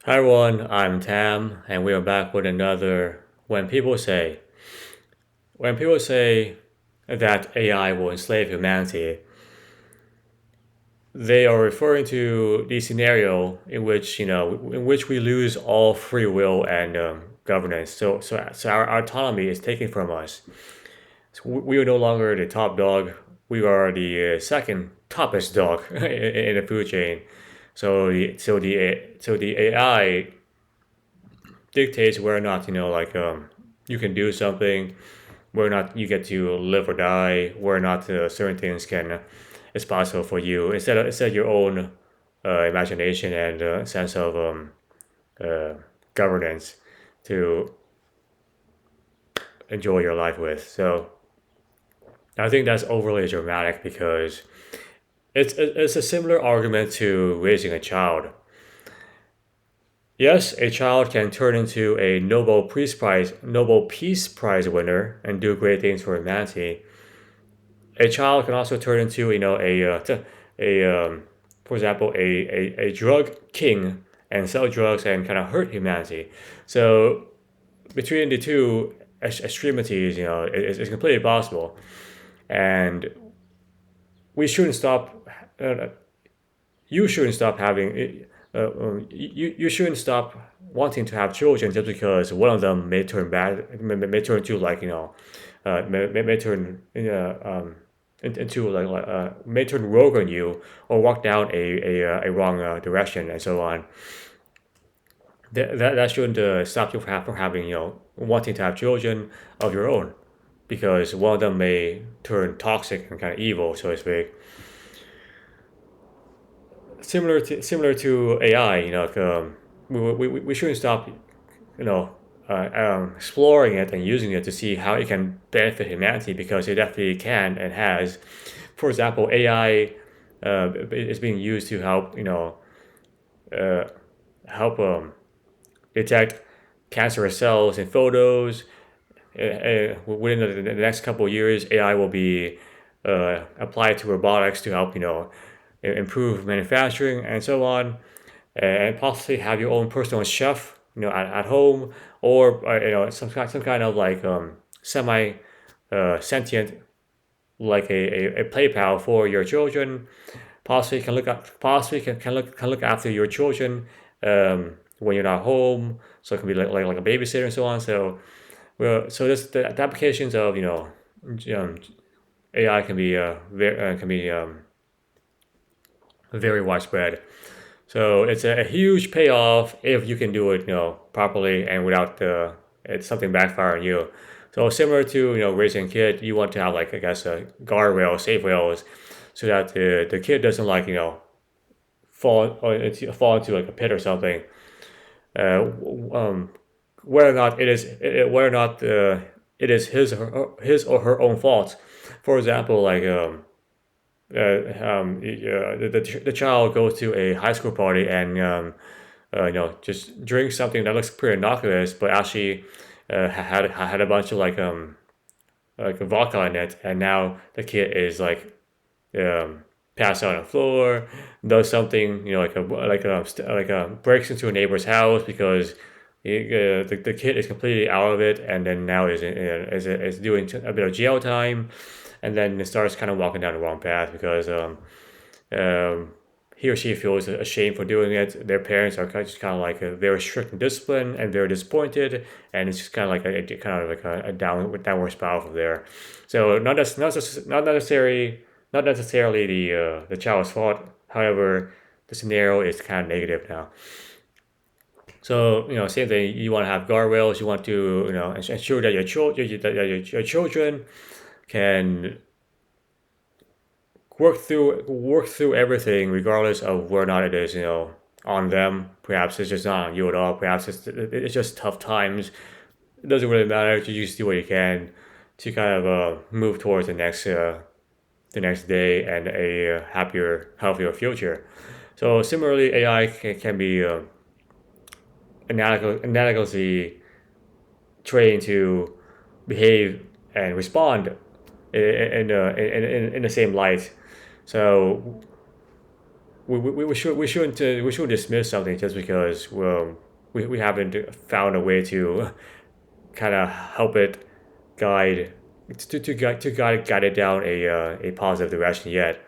Hi everyone, I'm Tam, and we are back with another. When people say that AI will enslave humanity, they are referring to the scenario in which we lose all free will and governance. So our autonomy is taken from us. So we are no longer the top dog. We are the second toppest dog in the food chain. So the AI dictates whether or not you can do something, whether or not you get to live or die, whether or not certain things can is possible for you instead of your own imagination and sense of uh, governance to enjoy your life with. So I think that's overly dramatic because it's a similar argument to raising a child. Yes, a child can turn into a Nobel Peace Prize winner and do great things for humanity. A child can also turn into for example a drug king and sell drugs and kind of hurt humanity. So between the two extremities, it's completely possible, and we shouldn't stop. You shouldn't stop having. You shouldn't stop wanting to have children just because one of them may turn bad, may turn to may turn into may turn rogue on you or walk down a wrong direction and so on. That shouldn't stop you from having wanting to have children of your own, because one of them may turn toxic and kind of evil, so to speak. Similar to AI, we shouldn't stop you know, exploring it and using it to see how it can benefit humanity, because it definitely can and has. For example, AI is being used to uh, help detect cancerous cells in photos. Within the next couple of years, AI will be applied to robotics to help improve manufacturing and so on, and possibly have your own personal chef, at home, or some kind of like semi sentient, like a play pal for your children. Possibly can look after your children when you're not home. So it can be like a babysitter and so on. So the applications of um, AI can be very widespread. So it's a huge payoff if you can do it, properly and without it's something backfire on you. So similar to raising a kid, you want to have, like, I guess, a guardrail, safe rails, so that the kid doesn't, like, fall into like a pit or something. Uh, um, whether or not it is his or her own fault. For example, like the child goes to a high school party and just drinks something that looks pretty innocuous, but actually had a bunch of like vodka in it, and now the kid is like passed out on the floor, does something, breaks into a neighbor's house because the kid is completely out of it, and then now is doing a bit of jail time, and then it starts kind of walking down the wrong path because um, he or she feels ashamed for doing it. Their parents are just kind of like very strict and disciplined and very disappointed, and it's just kind of like a downward spiral from there. So not necessarily the child's fault. However, the scenario is kind of negative now. So same thing. You want to have guardrails. You want to ensure that your children can work through everything, regardless of whether or not it is on them. Perhaps it's just not on you at all. Perhaps it's just tough times. It doesn't really matter. You just do what you can to kind of move towards the next day and a happier, healthier future. So similarly, AI can be analogously trained to behave and respond in the same light. So we shouldn't dismiss something just because we haven't found a way to kind of help it guide guide it down a positive direction yet.